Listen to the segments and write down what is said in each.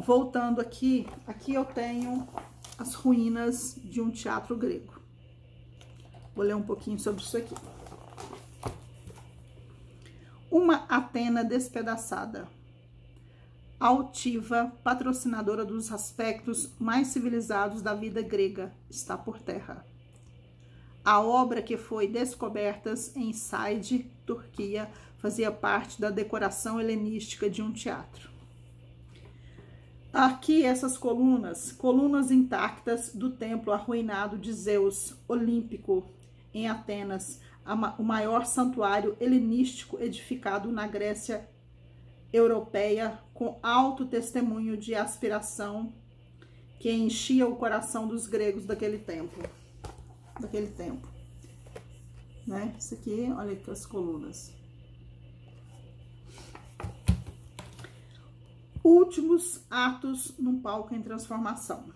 Voltando aqui eu tenho as ruínas de um teatro grego. Vou ler um pouquinho sobre isso aqui. Uma Atena despedaçada, altiva, patrocinadora dos aspectos mais civilizados da vida grega, está por terra. A obra que foi descoberta em Saide, Turquia, fazia parte da decoração helenística de um teatro. Aqui essas colunas intactas do templo arruinado de Zeus Olímpico em Atenas, o maior santuário helenístico edificado na Grécia europeia, com alto testemunho de aspiração que enchia o coração dos gregos daquele tempo. Né? Isso aqui, olha aqui as colunas. Últimos atos num palco em transformação.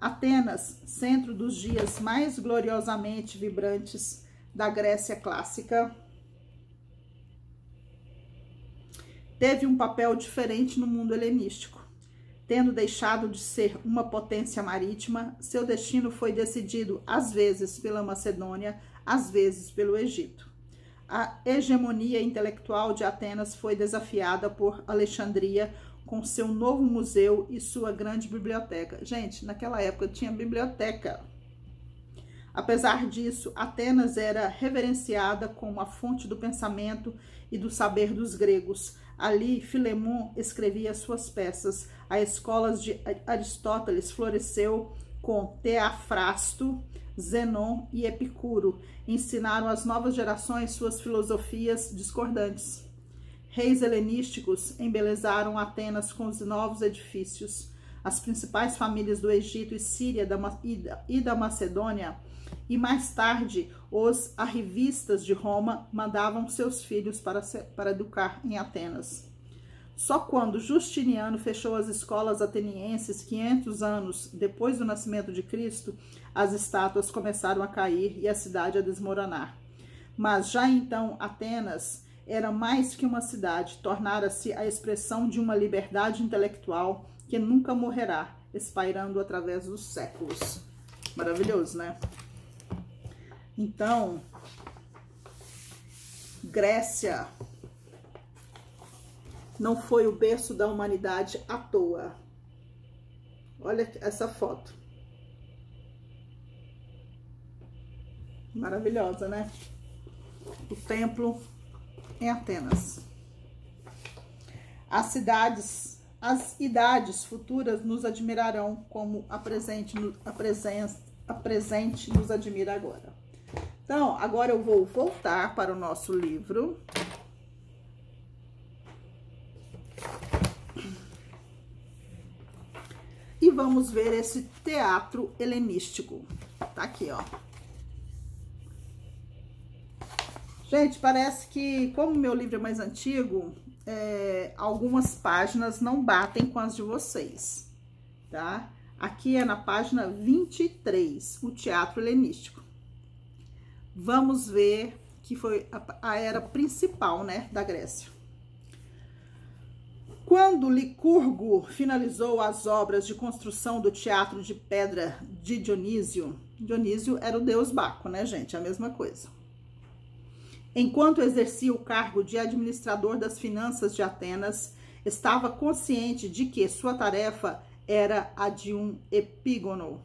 Atenas, centro dos dias mais gloriosamente vibrantes da Grécia clássica, teve um papel diferente no mundo helenístico. Tendo deixado de ser uma potência marítima, seu destino foi decidido às vezes pela Macedônia, às vezes pelo Egito. A hegemonia intelectual de Atenas foi desafiada por Alexandria, com seu novo museu e sua grande biblioteca. Gente, naquela época tinha biblioteca. Apesar disso, Atenas era reverenciada como a fonte do pensamento e do saber dos gregos. Ali, Filemon escrevia suas peças. A escola de Aristóteles floresceu com Teofrasto, Zenon e Epicuro. Ensinaram às novas gerações suas filosofias discordantes. Reis helenísticos embelezaram Atenas com os novos edifícios. As principais famílias do Egito e Síria e da Macedônia, e mais tarde os arrivistas de Roma, mandavam seus filhos para educar em Atenas. Só quando Justiniano fechou as escolas atenienses, 500 anos depois do nascimento de Cristo, as estátuas começaram a cair e a cidade a desmoronar. Mas já então Atenas era mais que uma cidade, tornara-se a expressão de uma liberdade intelectual que nunca morrerá, espairando através dos séculos. Maravilhoso, né? Então, Grécia não foi o berço da humanidade à toa. Olha essa foto. Maravilhosa, né? O templo em Atenas. As idades futuras nos admirarão como a presente nos admira agora. Então, agora eu vou voltar para o nosso livro. E vamos ver esse teatro helenístico. Tá aqui, ó. Gente, parece que, como meu livro é mais antigo, algumas páginas não batem com as de vocês, tá? Aqui é na página 23, o teatro helenístico. Vamos ver que foi a era principal, né, da Grécia. Quando Licurgo finalizou as obras de construção do teatro de pedra de Dionísio era o deus Baco, né, gente? A mesma coisa. Enquanto exercia o cargo de administrador das finanças de Atenas, estava consciente de que sua tarefa era a de um epígono.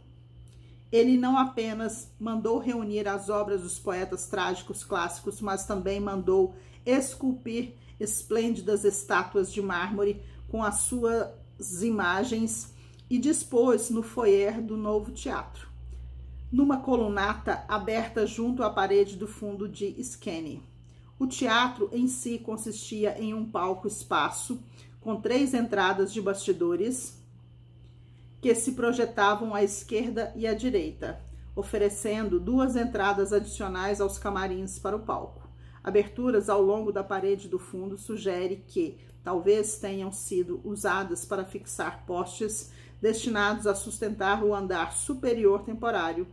Ele não apenas mandou reunir as obras dos poetas trágicos clássicos, mas também mandou esculpir esplêndidas estátuas de mármore com as suas imagens e dispôs no foyer do novo teatro, numa colunata aberta junto à parede do fundo de Esquene. O teatro em si consistia em um palco espaço com 3 entradas de bastidores que se projetavam à esquerda e à direita, oferecendo 2 entradas adicionais aos camarins para o palco. Aberturas ao longo da parede do fundo sugere que talvez tenham sido usadas para fixar postes destinados a sustentar o andar superior temporário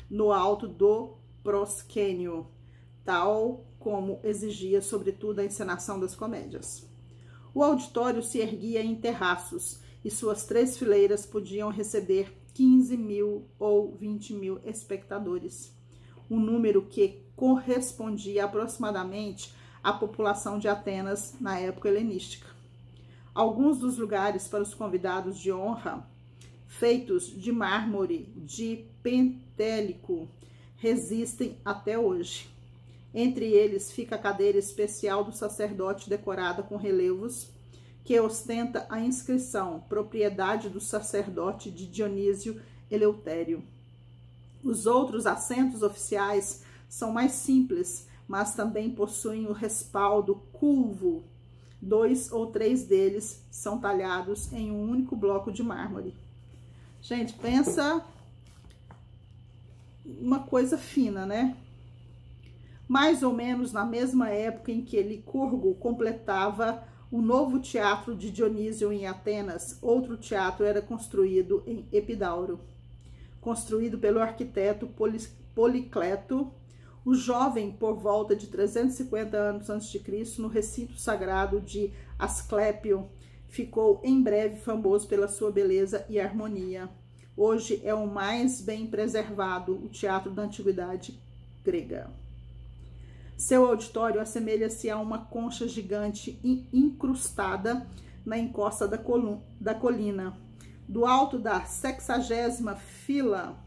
no alto do proscênio, tal como exigia sobretudo a encenação das comédias. O auditório se erguia em terraços e suas 3 fileiras podiam receber 15.000 ou 20.000 espectadores, um número que correspondia aproximadamente à população de Atenas na época helenística. Alguns dos lugares para os convidados de honra, feitos de mármore de Pentélico, resistem até hoje. Entre eles fica a cadeira especial do sacerdote decorada com relevos, que ostenta a inscrição propriedade do sacerdote de Dionísio Eleutério. Os outros assentos oficiais são mais simples, mas também possuem o respaldo curvo. 2 ou 3 deles são talhados em um único bloco de mármore. Gente, pensa uma coisa fina, né? Mais ou menos na mesma época em que Licurgo completava o novo teatro de Dionísio em Atenas, outro teatro era construído em Epidauro, construído pelo arquiteto Policleto, o jovem por volta de 350 anos a.C., no recinto sagrado de Asclépio. Ficou em breve famoso pela sua beleza e harmonia. Hoje é o mais bem preservado, o teatro da antiguidade grega. Seu auditório assemelha-se a uma concha gigante incrustada na encosta da colina. Do alto da 60ª fila,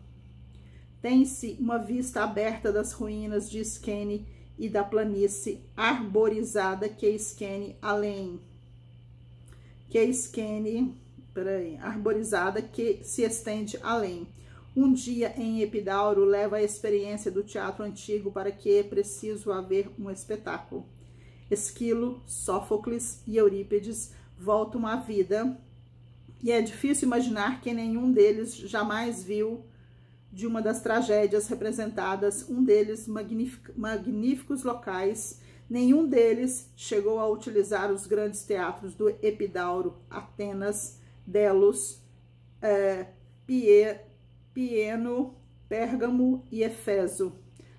tem-se uma vista aberta das ruínas de Esquene e da planície arborizada que se estende além. Um dia em Epidauro leva a experiência do teatro antigo para que é preciso haver um espetáculo. Esquilo, Sófocles e Eurípides voltam à vida e é difícil imaginar que nenhum deles jamais viu de uma das tragédias representadas, um deles magníficos locais. Nenhum deles chegou a utilizar os grandes teatros do Epidauro, Atenas, Delos, Pieno, Pérgamo e Éfeso.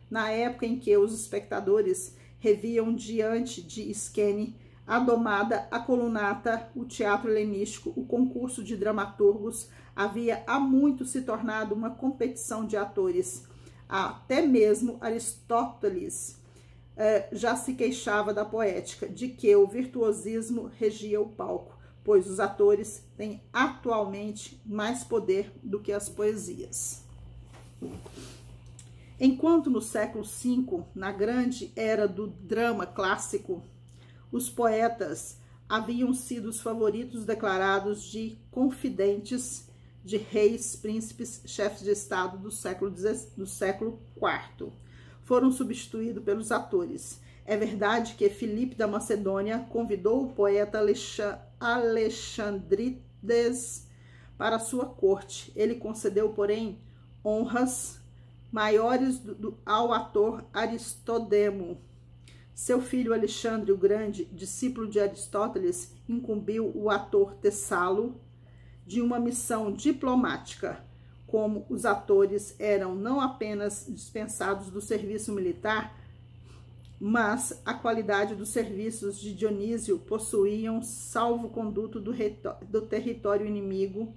Na época em que os espectadores reviam diante de Esquene a domada, a colunata, o teatro helenístico, o concurso de dramaturgos, havia há muito se tornado uma competição de atores. Até mesmo Aristóteles já se queixava da poética, de que o virtuosismo regia o palco, pois os atores têm atualmente mais poder do que as poesias. Enquanto no século V, na grande era do drama clássico, os poetas haviam sido os favoritos declarados de confidentes de reis, príncipes, chefes de estado do século IV. Foram substituídos pelos atores. É verdade que Filipe da Macedônia convidou o poeta Alexandrides para sua corte. Ele concedeu, porém, honras maiores ao ator Aristodemo. Seu filho Alexandre o Grande, discípulo de Aristóteles, incumbiu o ator Tessalo de uma missão diplomática. Como os atores eram não apenas dispensados do serviço militar, mas a qualidade dos serviços de Dionísio possuíam salvo-conduto do território inimigo,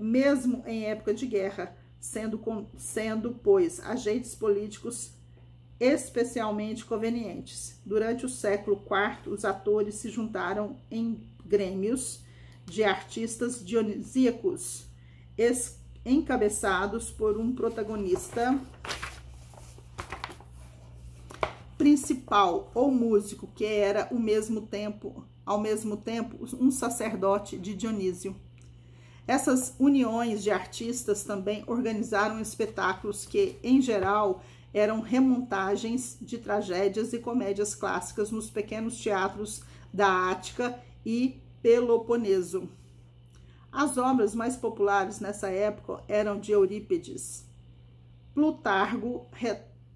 mesmo em época de guerra, sendo, pois, agentes políticos especialmente convenientes. Durante o século IV, os atores se juntaram em grêmios de artistas dionisíacos, encabeçados por um protagonista principal ou músico, que era ao mesmo tempo um sacerdote de Dionísio. Essas uniões de artistas também organizaram espetáculos que, em geral, eram remontagens de tragédias e comédias clássicas nos pequenos teatros da Ática e Peloponeso. As obras mais populares nessa época eram de Eurípides. Plutarco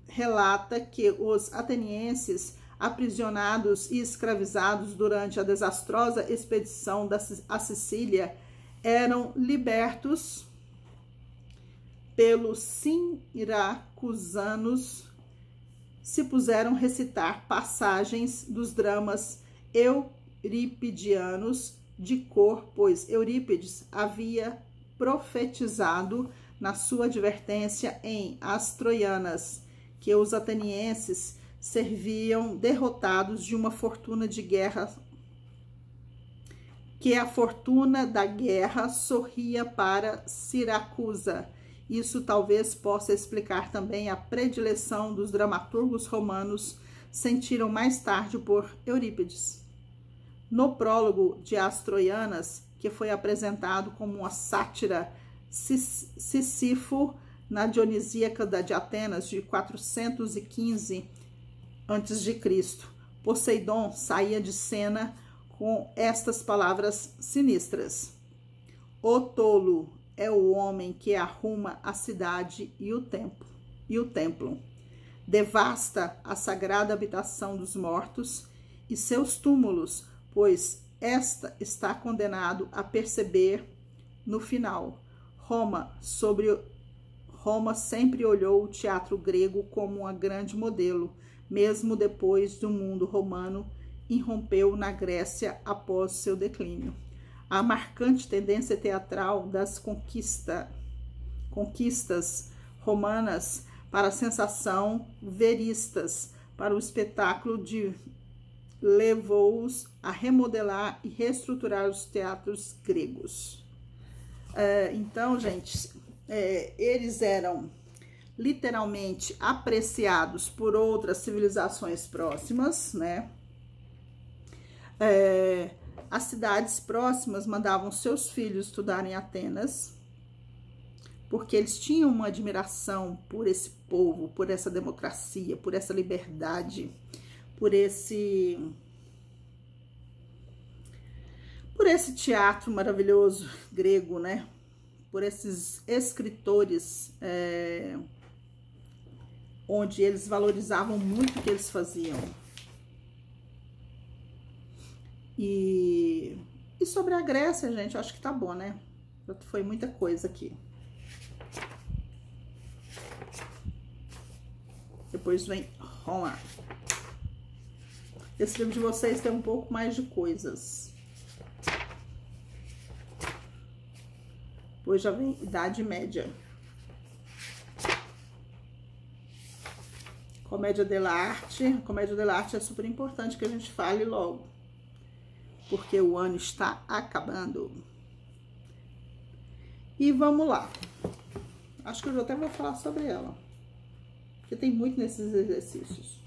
relata que os atenienses, aprisionados e escravizados durante a desastrosa expedição à Sicília, eram libertos pelos siracusanos, se puseram recitar passagens dos dramas euripidianos de cor, pois Eurípides havia profetizado na sua advertência em As Troianas, que os atenienses serviam derrotados de uma fortuna de guerra, que a fortuna da guerra sorria para Siracusa. Isso talvez possa explicar também a predileção dos dramaturgos romanos sentiram mais tarde por Eurípides. No prólogo de As Troianas, que foi apresentado como uma sátira, Sísifo, na Dionisíaca de Atenas, de 415 a.C., Poseidon saía de cena com estas palavras sinistras: o tolo é o homem que arruma a cidade e o templo, devasta a sagrada habitação dos mortos e seus túmulos, pois esta está condenado a perceber no final. Roma sempre olhou o teatro grego como uma grande modelo, mesmo depois do mundo romano irrompeu na Grécia após seu declínio. A marcante tendência teatral das conquistas romanas para a sensação veristas para o espetáculo levou-os a remodelar e reestruturar os teatros gregos. Então, gente, eles eram literalmente apreciados por outras civilizações próximas, né? As cidades próximas mandavam seus filhos estudarem em Atenas, porque eles tinham uma admiração por esse povo, por essa democracia, por essa liberdade, por esse teatro maravilhoso grego, né? Por esses escritores, onde eles valorizavam muito o que eles faziam. E sobre a Grécia, gente, eu acho que tá bom, né? Foi muita coisa aqui. Depois vem Roma. Esse livro de vocês tem um pouco mais de coisas. Depois já vem Idade Média. Comédia dell'arte. Comédia dell'arte é super importante que a gente fale logo, porque o ano está acabando. E vamos lá. Acho que eu até vou falar sobre ela, porque tem muito nesses exercícios.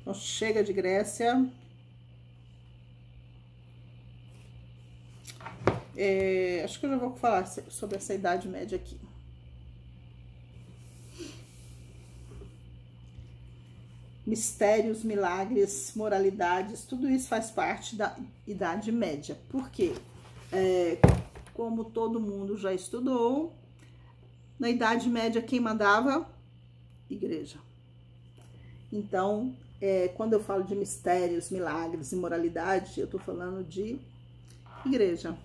Então, chega de Grécia. Acho que eu já vou falar sobre essa Idade Média aqui. Mistérios, milagres, moralidades, tudo isso faz parte da Idade Média. Por quê? Como todo mundo já estudou, na Idade Média quem mandava? Igreja. Então, quando eu falo de mistérios, milagres e moralidade, eu estou falando de igreja.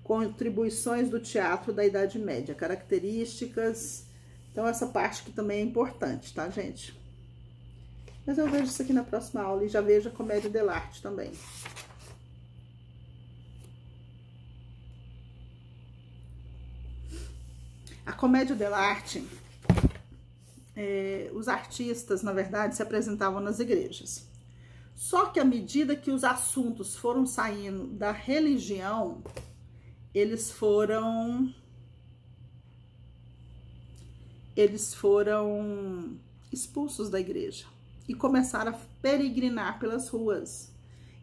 Contribuições do teatro da Idade Média, características. Então, essa parte que também é importante, tá, gente? Mas eu vejo isso aqui na próxima aula e já vejo a comédia dell'arte também. A comédia dell'arte, os artistas, na verdade, se apresentavam nas igrejas. Só que à medida que os assuntos foram saindo da religião, eles foram expulsos da igreja e começaram a peregrinar pelas ruas.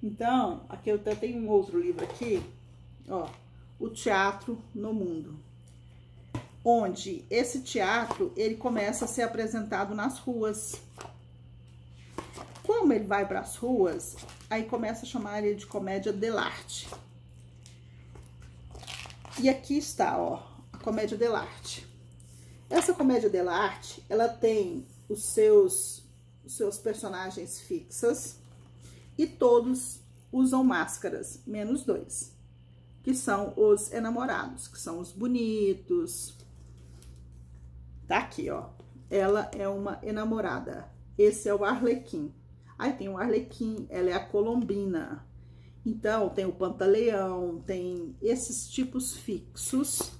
Então, aqui eu até tenho um outro livro aqui, ó, O Teatro no Mundo, onde esse teatro, ele começa a ser apresentado nas ruas. Como ele vai para as ruas, aí começa a chamar ele de comédia dell'arte. E aqui está, ó, a comédia dell'arte. Essa comédia dell'arte, ela tem os seus personagens fixos e todos usam máscaras, menos dois, que são os enamorados, que são os bonitos. Tá aqui, ó. ela é uma enamorada. Esse é o Arlequim. Aí tem o Arlequim, ela é a Colombina. Então, tem o Pantaleão, tem esses tipos fixos.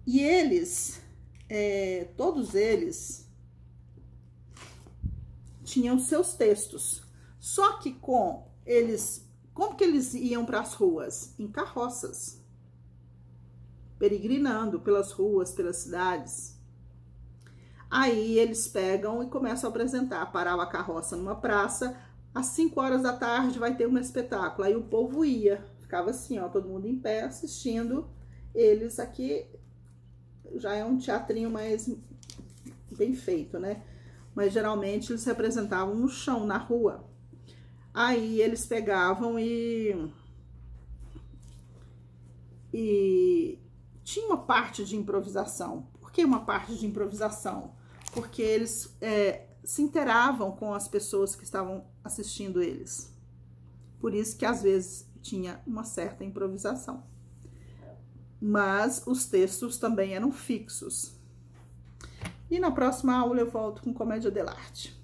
E eles, todos eles, tinham seus textos. Só que como que eles iam para as ruas? Em carroças. Peregrinando pelas ruas, pelas cidades. Aí eles pegam e começam a apresentar. Parava a carroça numa praça, às 5 horas da tarde vai ter um espetáculo. Aí o povo ia, ficava assim, ó, todo mundo em pé assistindo. Eles aqui já é um teatrinho mais bem feito, né? Mas geralmente eles se apresentavam no chão, na rua. Aí eles pegavam e tinha uma parte de improvisação. Por que uma parte de improvisação? Porque eles se inteiravam com as pessoas que estavam assistindo eles. Por isso que às vezes tinha uma certa improvisação. Mas os textos também eram fixos. E na próxima aula eu volto com Comédia dell'arte.